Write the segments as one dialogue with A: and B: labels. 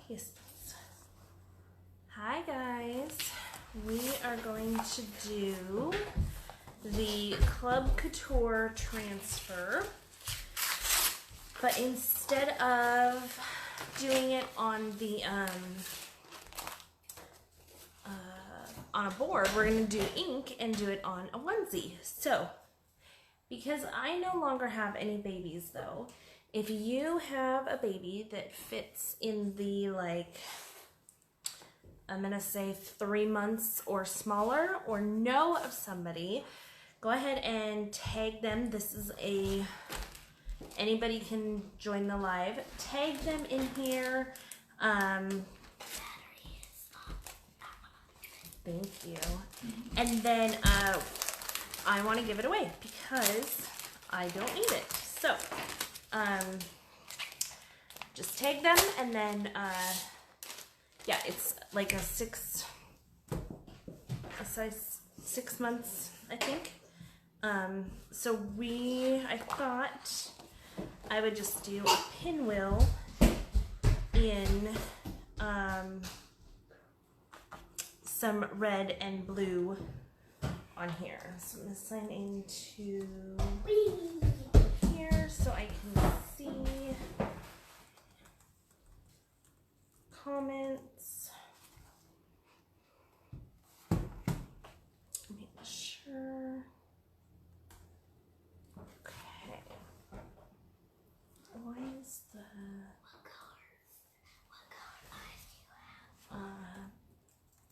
A: Yes. Hi guys, we are going to do the Club Couture transfer, but instead of doing it on the on a board, we're going to do ink and do it on a onesie. So because I no longer have any babies though, if you have a baby that fits in the, like, I'm gonna say 3 months or smaller, or know of somebody, go ahead and tag them. This is anybody can join the live. Tag them in here. Thank you. And then I want to give it away because I don't need it. So just tag them, and then yeah, it's like a size 6 months, I think. So I thought I would just do a pinwheel in some red and blue on here. So I'm gonna sign into here so I can see comments. Make sure. Okay. Why is the
B: what color eyes do you have?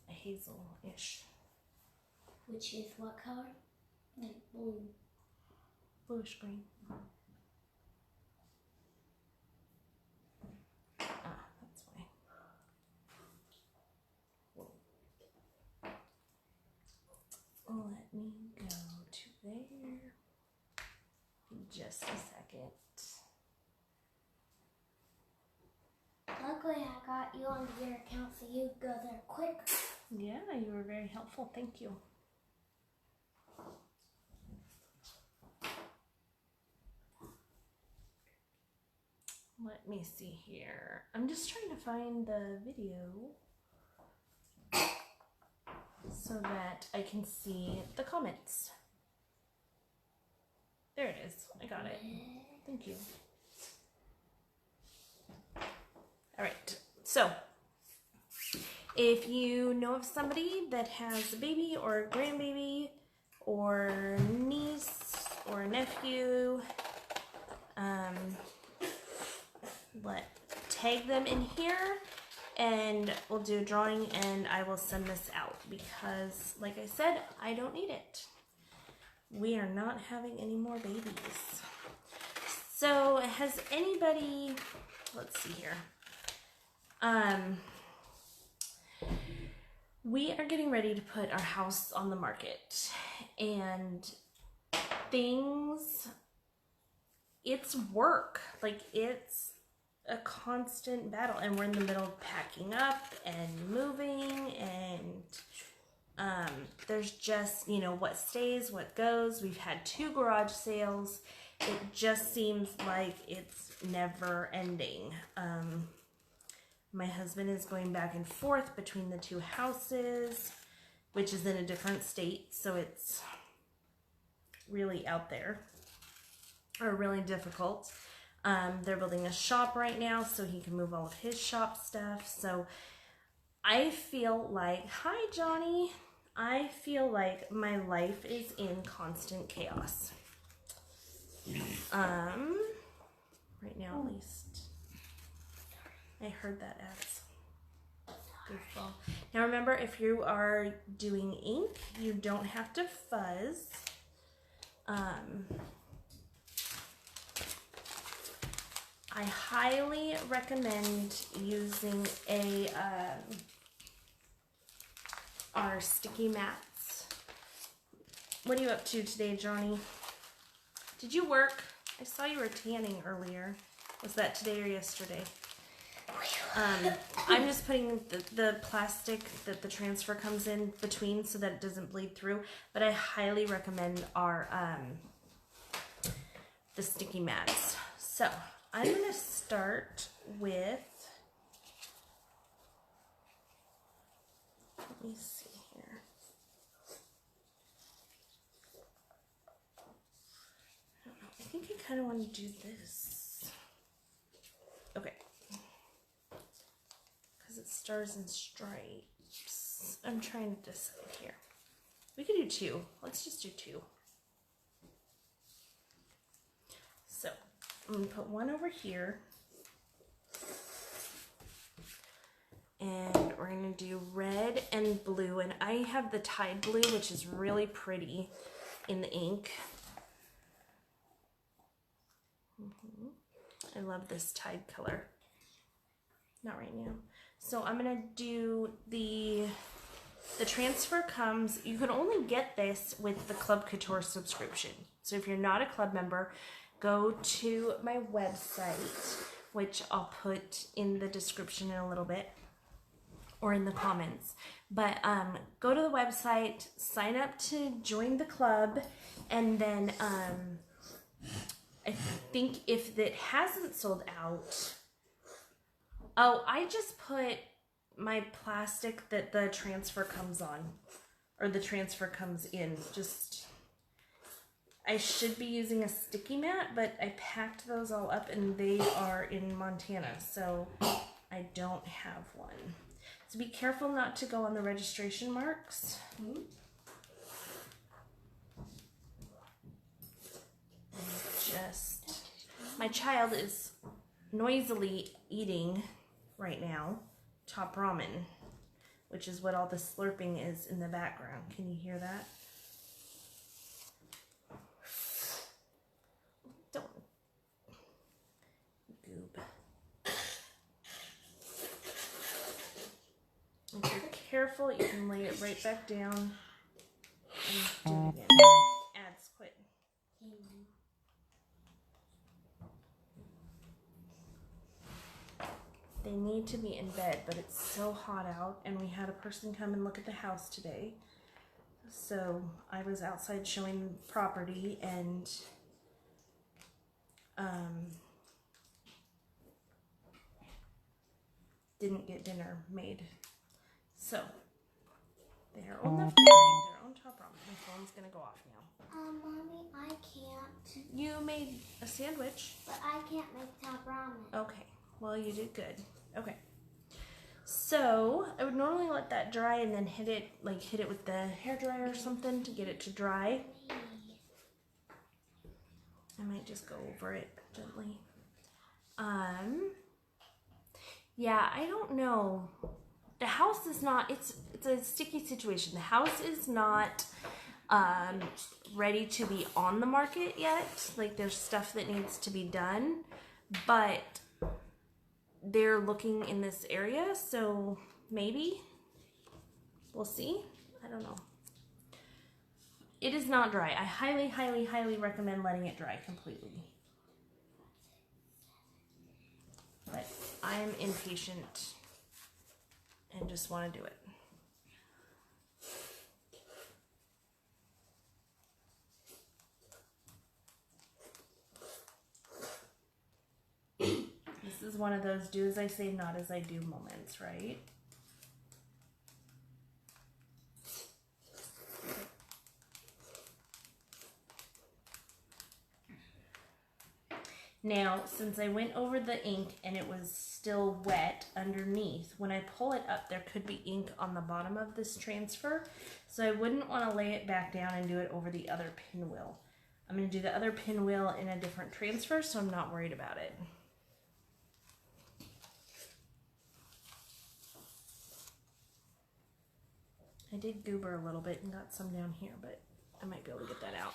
A: Hazel-ish.
B: Which is what color? Like blue.
A: Bluish green. That's why. Let me go to there. Just a second.
B: Luckily, I got you onto your account so you go there quick.
A: Yeah, you were very helpful. Thank you. Let me see here. I'm just trying to find the video so that I can see the comments. There it is. I got it. Thank you. All right. So, if you know of somebody that has a baby or a grandbaby or niece or nephew, tag them in here and we'll do a drawing and I will send this out because, like I said, I don't need it. We are not having any more babies. So has anybody, let's see here. We are getting ready to put our house on the market, and it's work. Like, it's a constant battle, and we're in the middle of packing up and moving, and there's just, you know, what stays, what goes. We've had 2 garage sales. It just seems like it's never ending. My husband is going back and forth between the 2 houses, which is in a different state, so it's really out there, or really difficult. They're building a shop right now so he can move all of his shop stuff. So I feel like, hi Johnny, I feel like my life is in constant chaos. Right now at least. I heard that as goofball. Now remember, if you are doing ink, you don't have to fuzz. I highly recommend using our sticky mats. What are you up to today, Johnny? Did you work? I saw you were tanning earlier. Was that today or yesterday? I'm just putting the plastic that the transfer comes in between so that it doesn't bleed through, but I highly recommend our the sticky mats. So I'm going to start with Let me see here. I don't know. I think I kind of want to do this. Okay. Because it stars and stripes. I'm trying to decide here. We could do 2. Let's just do 2. So, I'm going to put one over here. And we're going to do red and blue. And I have the Tide blue, which is really pretty in the ink. I love this Tide color. Not right now. So I'm going to do the transfer comes, you can only get this with the Club Couture subscription. So if you're not a club member, go to my website, which I'll put in the description in a little bit, or in the comments. But go to the website, sign up to join the club, and then I think if it hasn't sold out, oh, I just put my plastic that the transfer comes on, or the transfer comes in. Just, I should be using a sticky mat, but I packed those all up and they are in Montana, so I don't have one. So be careful not to go on the registration marks. Just, my child is noisily eating right now top ramen, which is what all the slurping is in the background. Can you hear that? Don't goob. If you're careful, you can lay it right back down and do it again. Ads quit. They need to be in bed, but it's so hot out, and we had a person come and look at the house today. So I was outside showing property, and didn't get dinner made. So they're old enough to make their own top ramen. My phone's gonna go off now.
B: Mommy, I can't.
A: You made a sandwich.
B: But I can't make top ramen.
A: Okay. Well, you did good. Okay. So I would normally let that dry and then hit it with the hairdryer or something to get it to dry. I might just go over it gently. Yeah, I don't know. The house is not, it's a sticky situation. The house is not ready to be on the market yet. Like, there's stuff that needs to be done, but they're looking in this area, so maybe we'll see. I don't know. It is not dry. I highly, highly, highly recommend letting it dry completely. But I'm impatient and just want to do it. This is one of those do as I say, not as I do moments, right? Now, since I went over the ink and it was still wet underneath, when I pull it up, there could be ink on the bottom of this transfer. So I wouldn't want to lay it back down and do it over the other pinwheel. I'm going to do the other pinwheel in a different transfer, so I'm not worried about it. I did goober a little bit and got some down here, but I might be able to get that out.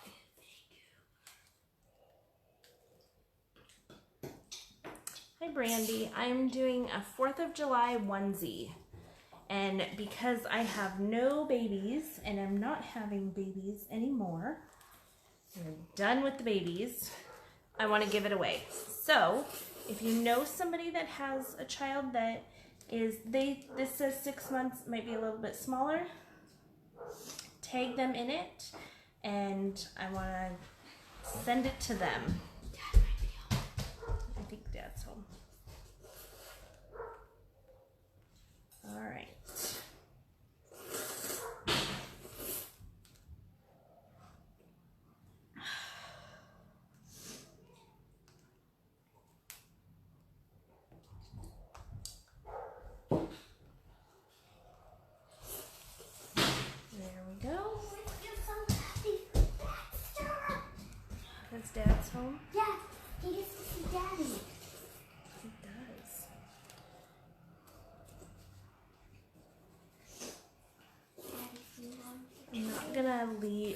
A: Hi Brandy, I'm doing a 4th of July onesie, and because I have no babies and I'm not having babies anymore, we're done with the babies, I want to give it away. So if you know somebody that has a child that is, this says 6 months, might be a little bit smaller, tag them in it, and I want to send it to them. I think Dad's home. All right. home?
B: Yeah, he gets to see Daddy.
A: He does.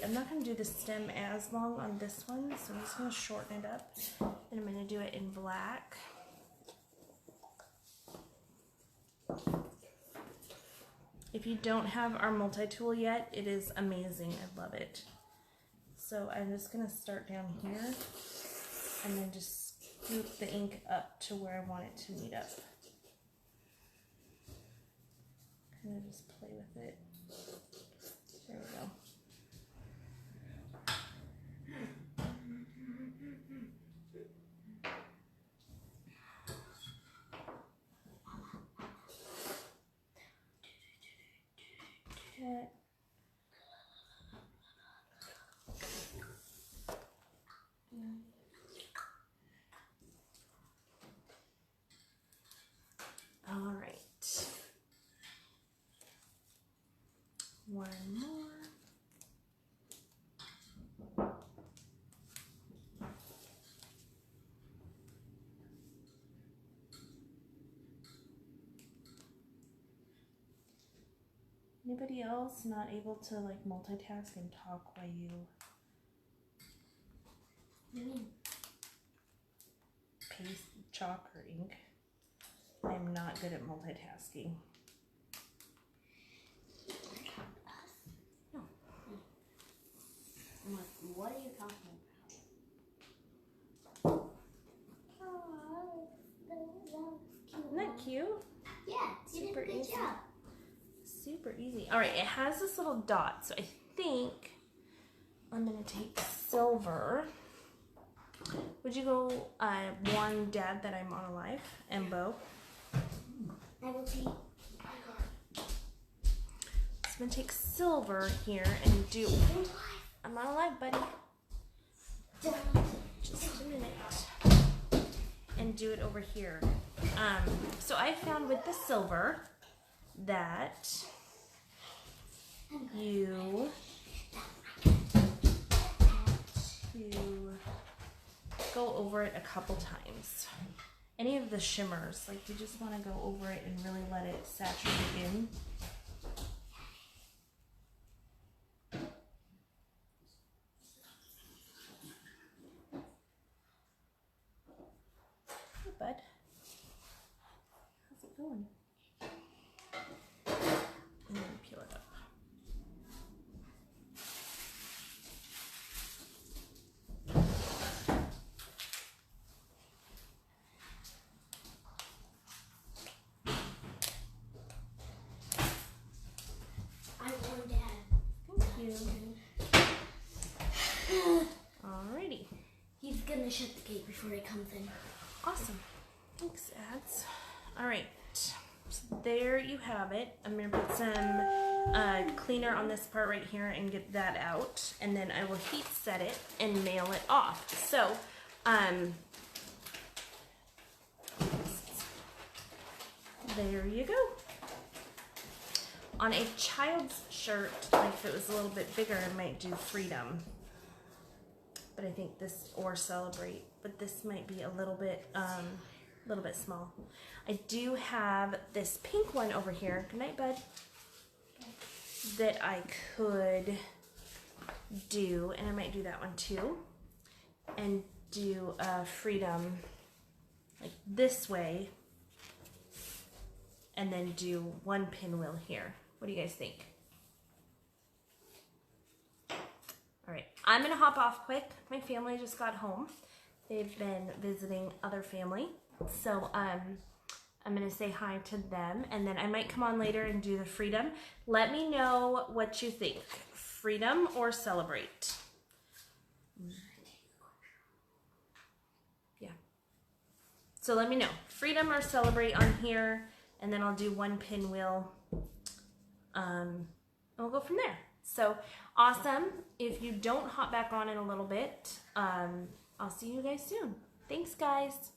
A: I'm not gonna do the stem as long on this one, so I'm just gonna shorten it up. And I'm gonna do it in black. If you don't have our multi-tool yet, it is amazing. I love it. So I'm just gonna start down here and then just scoop the ink up to where I want it to meet up. Kind of just play with it. There we go. All right. One more. Anybody else not able to like multitask and talk while you paste chalk or ink? I'm not good at multitasking.
B: No. I'm like, what are you talking about? Oh, that was cute.
A: Isn't that cute?
B: Yeah, you
A: Super
B: did a good
A: easy.
B: job.
A: Super easy. All right, it has this little dot, so I think I'm gonna take silver. Would you go warn Dad that I'm on Alive and Bo?
B: I will take.
A: So I'm gonna take silver here and do. I'm on Alive, buddy. Just a minute. And do it over here. So I found with the silver that you go over it a couple times. Any of the shimmers, like you just want to go over it and really let it saturate in. Hey, bud. How's it going? And then peel it up.
B: I warned Dad.
A: Thank you. Alrighty.
B: He's gonna shut the gate before he comes in.
A: Awesome. Thanks, Ads. Alright. So there you have it. I'm going to put some cleaner on this part right here and get that out. And then I will heat set it and mail it off. So, there you go. On a child's shirt, like if it was a little bit bigger, I might do Freedom. But I think this, or Celebrate, but this might be a little bit small. I do have this pink one over here. Good night, bud. That I could do, and I might do that one too. And do Freedom like this way, and then do one pinwheel here. What do you guys think? All right, I'm gonna hop off quick. My family just got home. They've been visiting other family. So I'm gonna say hi to them, and then I might come on later and do the Freedom. Let me know what you think. Freedom or Celebrate? Yeah. So let me know. Freedom or Celebrate on here, and then I'll do one pinwheel. And we'll go from there. So awesome. If you don't hop back on in a little bit, I'll see you guys soon. Thanks, guys.